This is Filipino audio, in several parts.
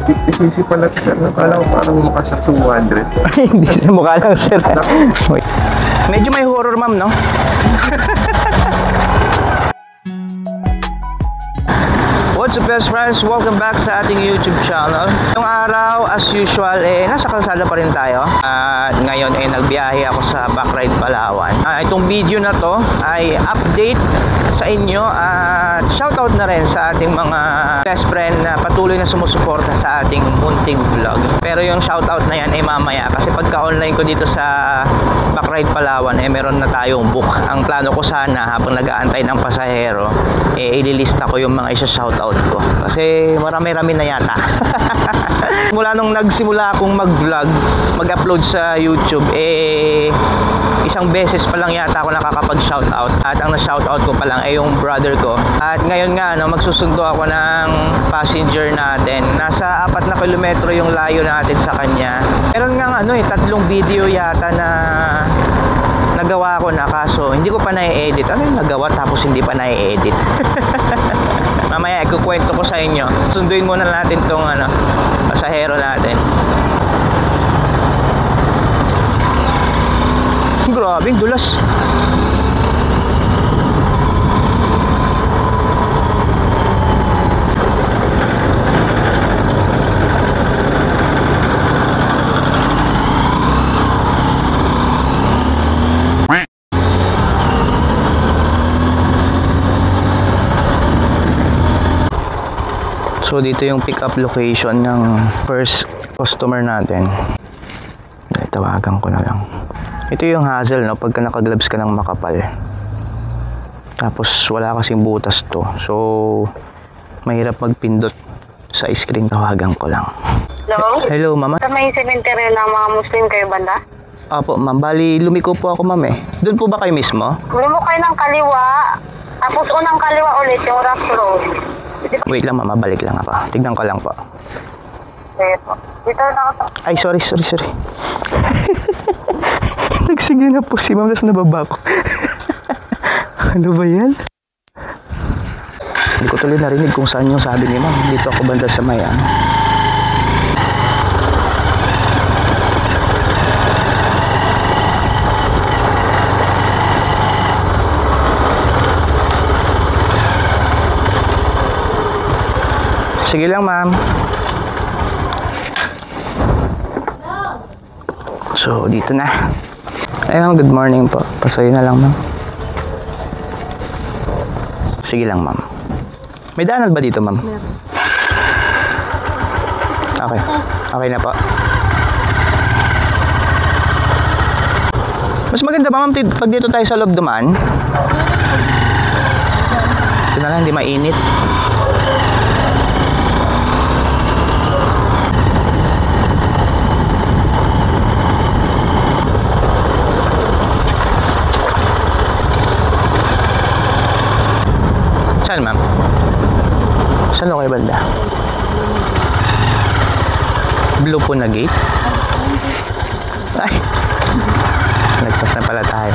50cc pala sir. Akala ko parang mukha sa 200. Hindi sa mukha lang sir. Medyo may horror ma'am, no? What's up best friends? Welcome back sa ating YouTube channel. Ngayong araw, as usual, nasa kalsada pa rin tayo. At ngayon, nagbiyahe ako sa Backride, Palawan. Itong video na to ay update sa inyo at shoutout na rin sa ating mga best friend na patuloy na sumusuporta sa ating munting vlog. Pero yung shoutout na yan ay mamaya kasi pagka-online ko dito sa Backride, Palawan, meron na tayong book. Ang plano ko sana habang nag-aantay ng pasahero, ililista ko yung mga isa-shoutout ko kasi marami-rami na yata. Mula nung nagsimula akong mag-vlog, mag-upload sa YouTube, isang beses pa lang yata ako nakakapag-shoutout at ang na-shoutout ko pa lang ay yung brother ko. At ngayon nga, magsusundo ako ng passenger natin. Nasa 4 na kilometro yung layo natin sa kanya. Meron nga 3 video yata na nagawa ko na kaso hindi ko pa na-edit. Ano yung nagawa tapos hindi pa na-edit? Mamaya ikukwento ko sa inyo. Sunduin muna natin tong pasahero natin. Grabe, dulas. So dito yung pick up location ng first customer natin. Tawagan ko na lang. Ito yung hassle, no, pagka naka-gloves ka ng makapal. Tapos wala kasing butas to. So mahirap magpindot sa screen. Tawagan ko lang. Hello? Hello, mama. Sa may cemetery ng mga Muslim kayo banda? Opo, ma'am. Bali, lumiko po ako, ma'am Doon po ba kayo mismo? Lumok kayo ng kaliwa. Tapos unang kaliwa ulit yung rough road. Wait lang, mama. Balik lang ako. Tignan ko lang po. Okay po. Dito na ako. Ay, sorry. Nagsige na po si ma'am, tapos nababa ko. Ano ba yan? Hindi ko tuloy narinig kung saan yung sabi ni ma'am. Dito ako banda sa Mayan. Sige lang, ma'am. So, dito na. Ayun, good morning po. Pasayo na lang, ma'am. Sige lang, ma'am. May daanan ba dito, ma'am? Okay. Okay na po. Mas maganda ba, ma'am, pag dito tayo sa loob dumaan? Ito na lang, hindi mainit. Saan, ma'am? Saan kayo banda? Blue po na gate? Ay! Nagpas na pala tayo.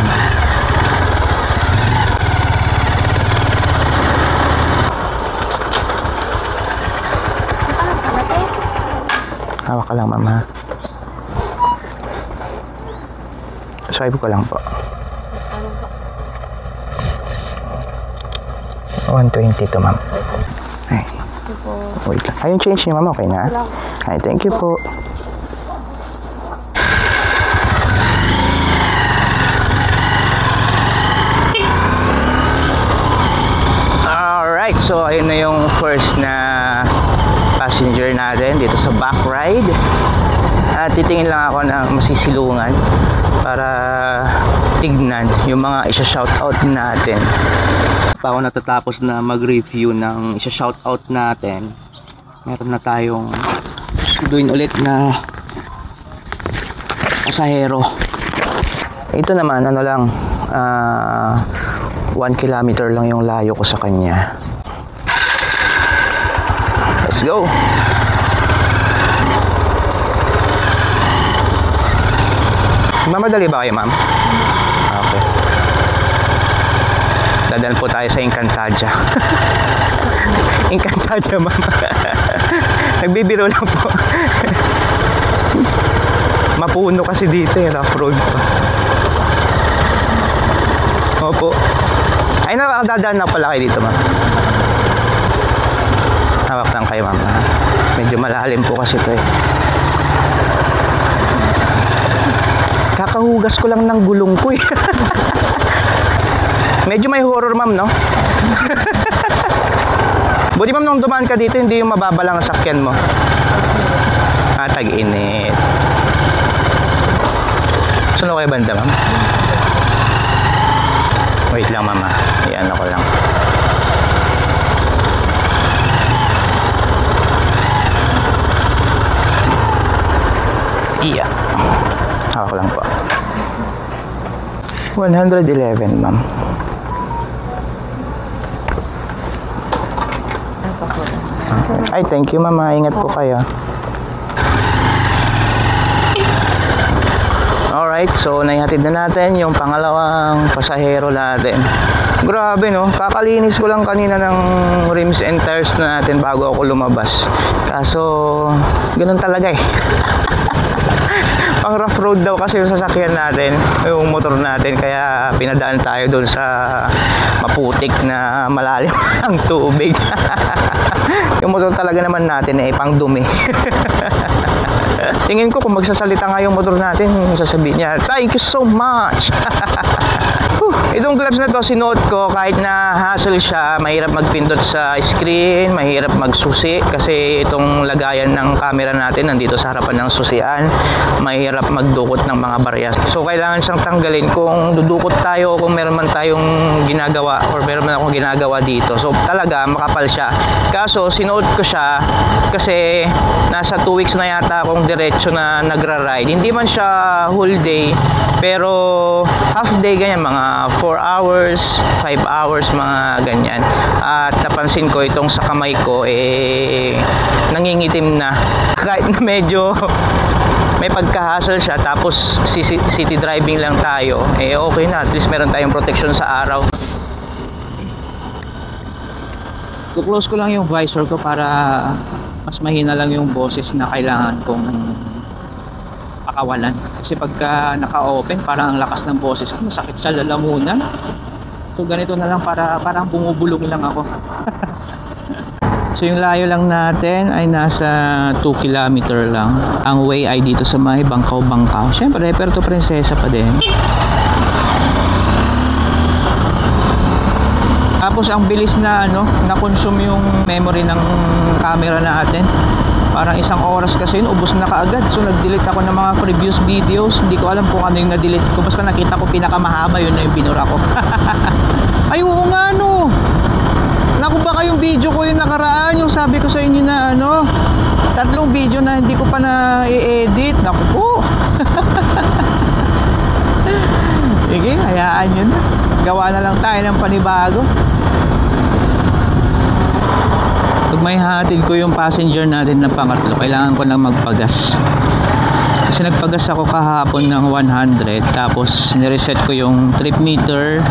Hawak ka lang, ma'am, ha? Swipe ko lang po. 120 to, ma'am. Ay. Wait lang. Ayun, change niyo, ma'am. Okay na? Ay, thank you po. Alright. So, ayun na yung first na passenger natin dito sa Backride. At titingin lang ako ng masisilungan para tignan yung mga isa-shoutout natin. Pa ako natatapos na mag-review ng isa-shoutout natin, meron na tayong doon ulit na pasahero. Ito naman ano lang, 1 kilometer lang yung layo ko sa kanya. Let's go. Mamadali ba kayo, ma'am? Okay. Dadaan po tayo sa Encantadia. Encantadia, ma'am. Nagbibiro lang po. Mapuno kasi dito eh, rough road pa. Opo. Ay, nakakadadaan na pala kayo dito, ma'am. Hawak lang kayo, ma'am. Medyo malalim po kasi ito eh. Kakahugas ko lang ng gulong ko eh. Medyo may horror, ma'am, no? Buti, ma'am, nung dumaan ka dito, hindi yung mababalang sakyan mo. Tag-init. Saan kayo banda, ma'am? Wait lang, mama. Iyan ako lang. Iya. Ako lang po. 111, ma'am. Ay, thank you, mama. Ingat po kayo. Alright, so naihatid na natin yung pangalawang pasahero natin. Grabe, no? Kakalinis ko lang kanina ng rims and tires natin bago ako lumabas. Kaso, ganun talaga eh. Pang rough road daw kasi yung sasakyan natin, yung motor natin, kaya pinadaan tayo doon sa maputik na malalim ang tubig. Yung motor talaga naman natin eh pang dumi. Tingin ko kung magsasalita nga yung motor natin, sasabihin niya, thank you so much. Itong gloves na to sinuot ko kahit na hassle siya, mahirap magpindot sa screen, mahirap magsusi kasi itong lagayan ng camera natin nandito sa harapan ng susian, mahirap magdukot ng mga barya. So kailangan siyang tanggalin kung dudukot tayo, kung meron man tayong ginagawa or meron man akong ginagawa dito. So talaga makapal siya. Kaso sinuot ko siya kasi nasa 2 weeks na yata akong diretso na nagra-ride. Hindi man siya whole day, pero half day ganyan, mga 4 hours, 5 hours, mga ganyan. At napansin ko itong sa kamay ko eh nangingitim na. Kahit na medyo may pagka-hassle siya, tapos city driving lang tayo, eh okay na, at least meron tayong protection sa araw. I-close ko lang yung visor ko para mas mahina lang yung boses na kailangan kong pakawalan. Kasi pagka naka-open, parang ang lakas ng boses ko, masakit sa lalamunan. So ganito na lang, parang bumubulong lang ako. So yung layo lang natin ay nasa 2 kilometer lang. Ang way ay dito sa may Bangkaw. Siyempre, Puerto Princesa pa din. Tapos ang bilis na na-consume yung memory ng camera natin. Parang 1 oras kasi yun, ubos na kaagad. So nag-delete ako ng mga previous videos. Hindi ko alam kung ano yung na-delete ko. Basta nakita ko pinakamahaba, yun na yung binura ko. Ay, oo nga, no. Naku, baka yung video ko yung nakaraan, yung sabi ko sa inyo na 3 video na hindi ko pa na i-edit. Naku po. Sige, hayaan nyo na. Gawa na lang tayo ng panibago. Pag may hatid ko yung passenger natin na pangatlo, kailangan ko lang magpagas. Kasi nagpagas ako kahapon ng 100, tapos nireset ko yung trip meter.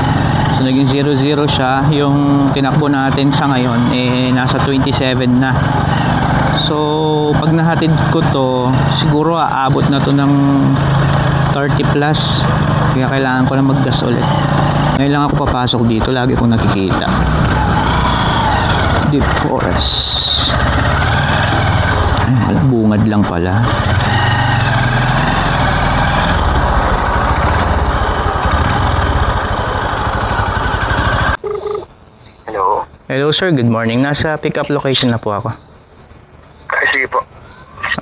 So naging 0-0 siya. Yung tinakbo natin sa ngayon eh nasa 27 na. So pag nahatid ko to, siguro aabot na to ng 30 plus. Kaya kailangan ko lang maggas ulit. Ngayon lang ako papasok dito, lagi kong nakikita. Deep forest. Ay, bungad lang pala. Hello. Hello sir, good morning. Nasa pick-up location na po ako. Ay, sige po.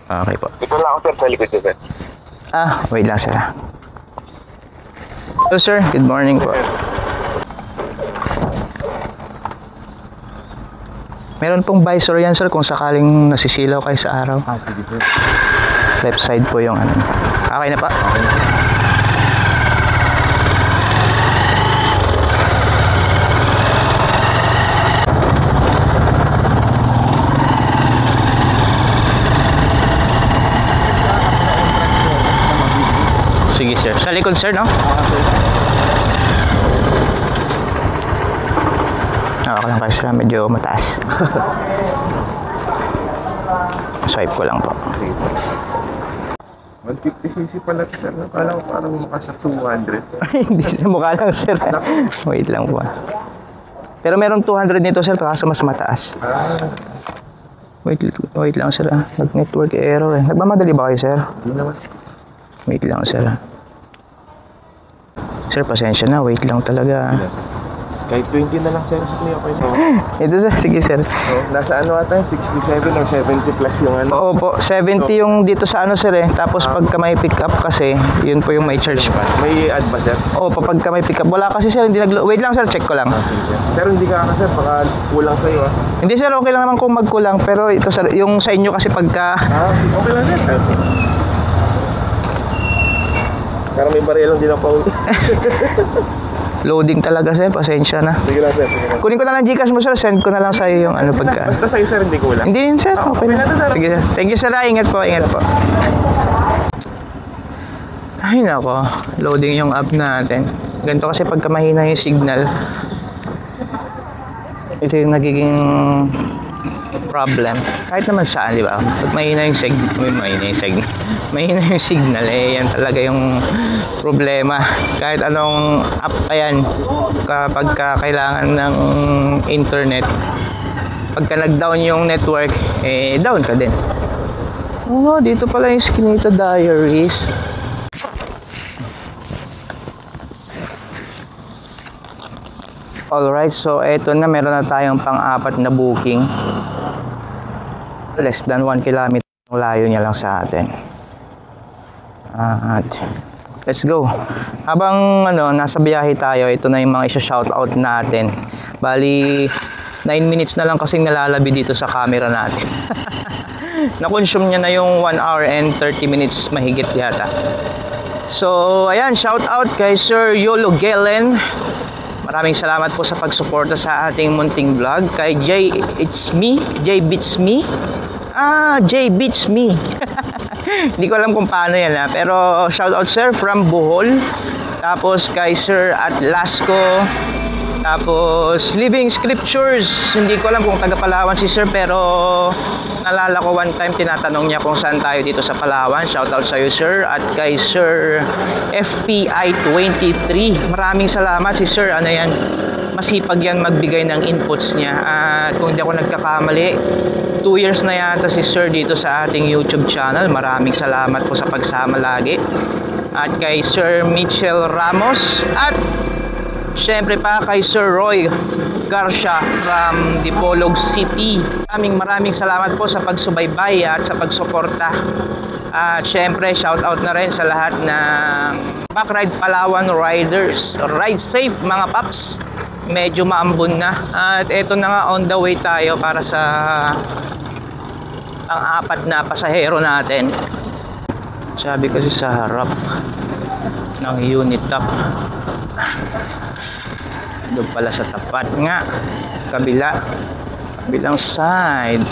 Okay po. Ito lang ako, sir, sa likod ko, sir. Wait lang sir. Hello sir, good morning po. Meron pong visor yan sir kung sakaling nasisilaw kayo sa araw. Sige sir. Left side po yung ano. Okay na pa? Okay. Sige sir. Sa likod sir, no? Okay lang kayo sir, medyo mataas. swipe ko lang po. 150cc pala sir. Akala ko parang makasa 200. Hindi sa mukha lang sir. Wait lang po. Pero meron 200 nito sir, kaso mas mataas. Wait lang sir. Nag-network error eh. Nagmamadali ba kayo sir? Hindi naman. Wait lang sir. Sir, pasensya na. Wait lang talaga. Kahit 20 na lang sir. Sige, okay na. Ito sir, sige sir. So, nasa ano ata 67 or 70 plus yung ano. Opo, 70 yung dito sa ano sir eh. Tapos pagka may pick up kasi, yun po yung may charge pa. May ad ba sir? Opo, pagka may pick up. Wala kasi sir, hindi wait lang sir, check ko lang. Pero hindi ka sir, baka kulang sa'yo ah. Hindi sir, okay lang naman kung magkulang. Pero ito sir, yung sa inyo kasi pagka... Okay lang sir. Pero may baril lang din ako. Loading talaga sir, pasensya na. Sige lang sir, sige lang. Kunin ko na lang Gcash mo sir, send ko na lang sa'yo yung ano pagka... Basta sa'yo sir, hindi kulang. Hindi yun sir, okay na. Sige sir, thank you sir, ingat po, ingat po. Ay nako, loading yung app natin. Ganito kasi pagka mahina yung signal, ito yung nagiging problem. Kahit naman saan, di ba? Pag mahina yung signal, eh yan talaga yung problema. Kahit anong app pa yan, kapag kailangan ng internet, pagka nag-down yung network, eh down ka din. Oo, dito pala yung Skinita Diaries. Alright, so eto na, meron na tayong pang-apat na booking. Less than 1 kilometer ang layo niya lang sa atin. At let's go. Habang nasa biyahe tayo, ito na yung mga isa-shoutout natin. Bali 9 minutes na lang kasing nalalabi dito sa camera natin. Na-consume niya na yung 1 hour and 30 minutes mahigit yata. So ayan, shoutout kay Sir Yolo Gelen. Maraming salamat po sa pagsuporta sa ating munting vlog. Kay Jay Beats Me. Jay Beats Me. Hindi ko alam kung paano yan pero shoutout sir from Bohol. Tapos kay Sir Atlasco. Tapos Living Scriptures. Hindi ko alam kung taga Palawan si sir, pero nalala ko one time tinatanong niya kung saan tayo dito sa Palawan. Shoutout sa iyo sir. At kay Sir FPI 23. Maraming salamat si sir. Ano yan? Masipag yan magbigay ng inputs niya. At kung hindi ako nagkakamali, 2 years na yata si sir dito sa ating YouTube channel. Maraming salamat po sa pagsama lagi. At kay Sir Mitchell Ramos. At syempre pa kay Sir Roy Garcia from Dipolog City. Maraming salamat po sa pagsubaybay at sa pagsuporta. At syempre shoutout na rin sa lahat ng Backride Palawan Riders. Ride safe mga paps. Medyo maambon na. At eto na nga, on the way tayo para sa pang-apat na pasahero natin. Sabi kasi sa harap ng Unitop. Doon pala sa tapat nga, kabilang side.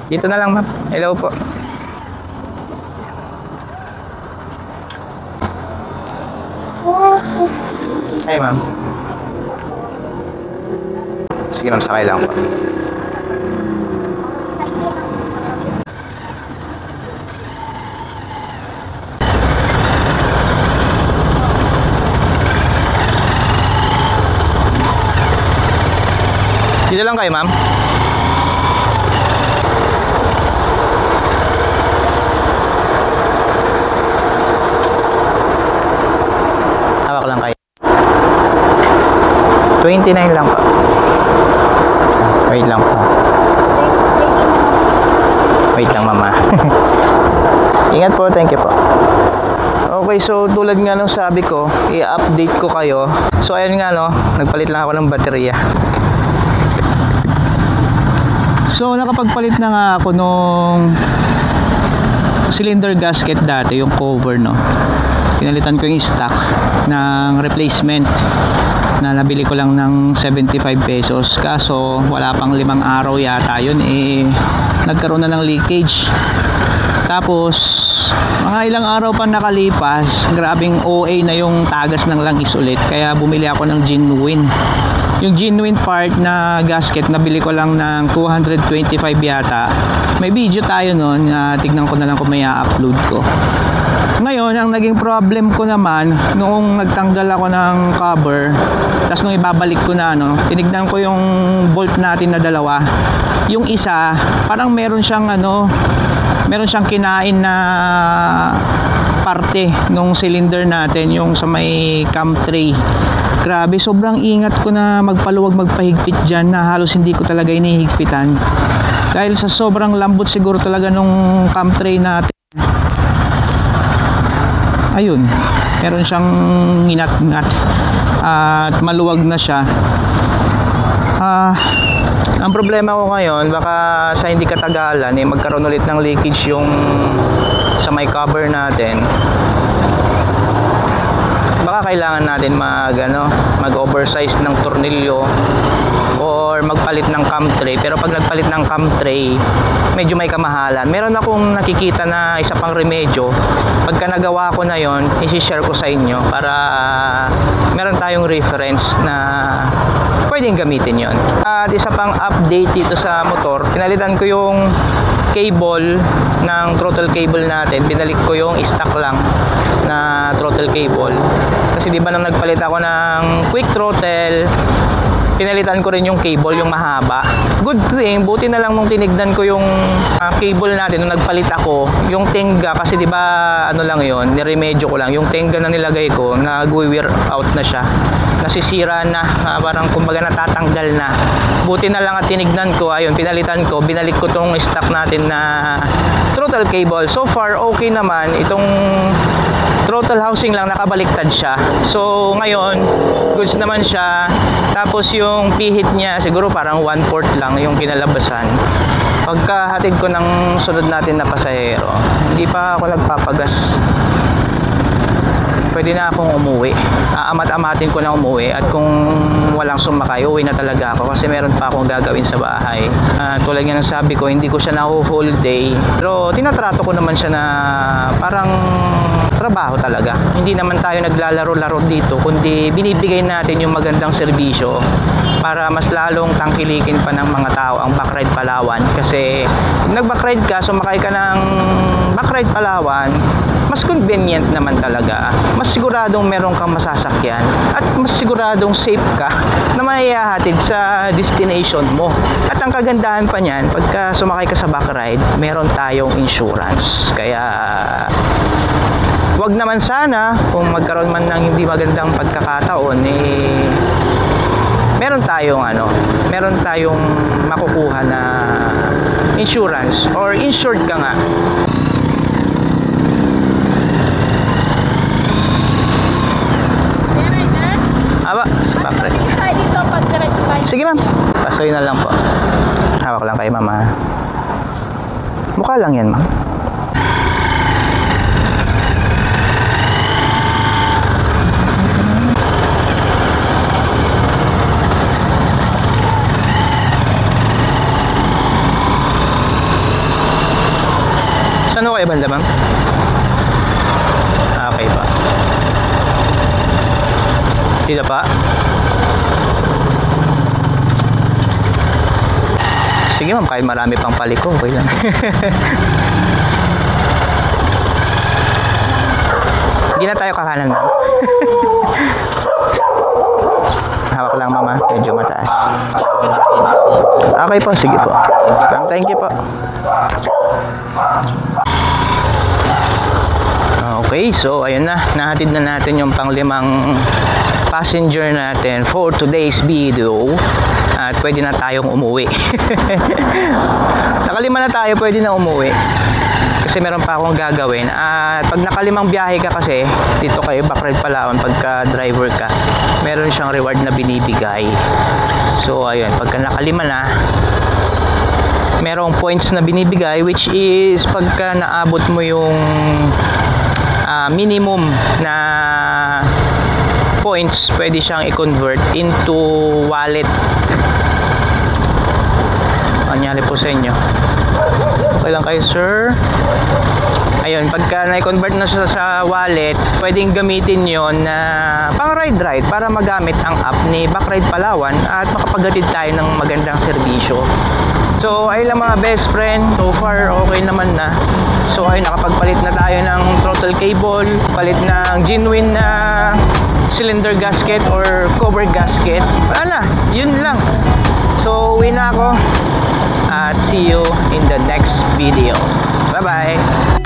Dito na lang ma'am. Hello po. Hey ma'am. Sige ma'am, sakay lang po. Dito lang kayo, ma'am. Hawak lang kayo. 29 lang po. Wait lang po. Wait lang, mama. Ingat po, thank you po. Okay, so tulad nga nung sabi ko, i-update ko kayo. So ayun nga nagpalit lang ako ng baterya. So nakapagpalit na nga ako nung cylinder gasket dati, yung cover pinalitan ko yung stock ng replacement na nabili ko lang ng 75 pesos. Kaso wala pang 5 araw yata yun, nagkaroon na ng leakage. Tapos mga ilang araw pa nakalipas, grabing OA na yung tagas ng langis ulit, kaya bumili ako ng genuine. Yung genuine part na gasket, nabili ko lang ng 225 yata. May video tayo nun, tignan ko na lang kung may upload ko. Ngayon, ang naging problem ko naman, noong nagtanggal ako ng cover, tapos nung ibabalik ko na, tinignan ko yung bolt natin na dalawa. Yung isa, parang meron siyang kinain na parte nung cylinder natin, yung sa may cam tray. Grabe, sobrang ingat ko na magpaluwag, magpahigpit dyan, na halos hindi ko talaga inihigpitan. Dahil sa sobrang lambot siguro talaga nung cam tray natin. Ayun, meron siyang nginat-ngat at maluwag na siya. Ang problema ko ngayon, baka sa hindi katagalan magkaroon ulit ng leakage yung sa may cover natin. Baka kailangan natin mag-oversize ng tornilyo or magpalit ng cam tray. Pero pag nagpalit ng cam tray, medyo may kamahalan. Meron akong nakikita na isa pang remedyo. Pagka nagawa ko na yon, i-share ko sa inyo para meron tayong reference na pwedeng gamitin yon. At isa pang update dito sa motor, pinalitan ko yung cable ng throttle cable natin. Binalik ko yung stock lang na throttle cable. Kasi di ba nang nagpalit ako ng quick throttle, pinalitan ko rin yung cable, yung mahaba. Good thing, buti na lang nung tinignan ko yung cable natin nung nagpalit ako, yung tenga, kasi di ba lang yon, niremedyo ko lang, yung tenga na nilagay ko, nag-wear out na siya, nasisira na, parang kumbaga natatanggal na. Buti na lang at tinignan ko, ayun, pinalitan ko, binalik ko tong stock natin na throttle cable. So far, okay naman, itong throttle housing lang nakabaliktad siya. So ngayon, goods naman siya. Tapos yung pihit niya siguro parang 1/4 lang yung kinalabasan. Pagkahatid ko ng sunod natin na pasahero, hindi pa ako nagpapagas. Pwede na akong umuwi. Amat-amatin ko na umuwi, at kung walang sumakay, uwi na talaga ako kasi meron pa akong gagawin sa bahay. Tulad nga ng sabi ko, hindi ko siya na-whole day, pero tinatrato ko naman siya na parang trabaho talaga. Hindi naman tayo naglalaro-laro dito, kundi binibigay natin yung magandang serbisyo para mas lalong tangkilikin pa ng mga tao ang Backride Palawan. Kasi nag-backride ka, sumakay ka ng Backride Palawan, mas convenient naman talaga. Mas siguradong meron kang masasakyan at mas siguradong safe ka na maihahatid sa destination mo. At ang kagandahan pa niyan, pagka sumakay ka sa Backride, meron tayong insurance. Kaya wag naman sana kung magkaroon man ng hindi magandang pagkakataon, meron tayong makukuha na insurance or insured ka nga. Aba, sa Backride. Sige ma'am, pasoy na lang po. Hawak lang kayo mama. Mukha lang yan ma'am. Saan ho kayo banda ma'am? Okay pa. Dito pa. Sige ma'am, kahit marami pang paliko, okay lang. Hindi na tayo kakanan ma'am. Hawak lang mama, medyo mataas. Okay po, sige po. Thank you po. Okay, so ayun na, nahatid na natin yung pang-5 passenger natin for today's video. At pwede na tayong umuwi. Nakalima na tayo, pwede na umuwi. Kasi meron pa akong gagawin. At pag nakalimang biyahe ka kasi, dito kayo Backride Palawan, pagka driver ka, meron siyang reward na binibigay. So ayun, pagka nakalima na, merong points na binibigay, which is pagka naabot mo yung minimum na points, pwede siyang i-convert into wallet. Anyari po sa inyo. Okay lang kayo sir? Ayun, pagka na-convert na siya sa wallet, pwedeng gamitin yon na pang ride para magamit ang app ni Backride Palawan at makapaghatid tayo ng magandang serbisyo. So ayun lang mga best friend, so far okay naman na. So ayun, nakapagpalit na tayo ng throttle cable, palit ng genuine na cylinder gasket or cover gasket. Wala na, yun lang. So uwi na ako at see you in the next video. Bye bye.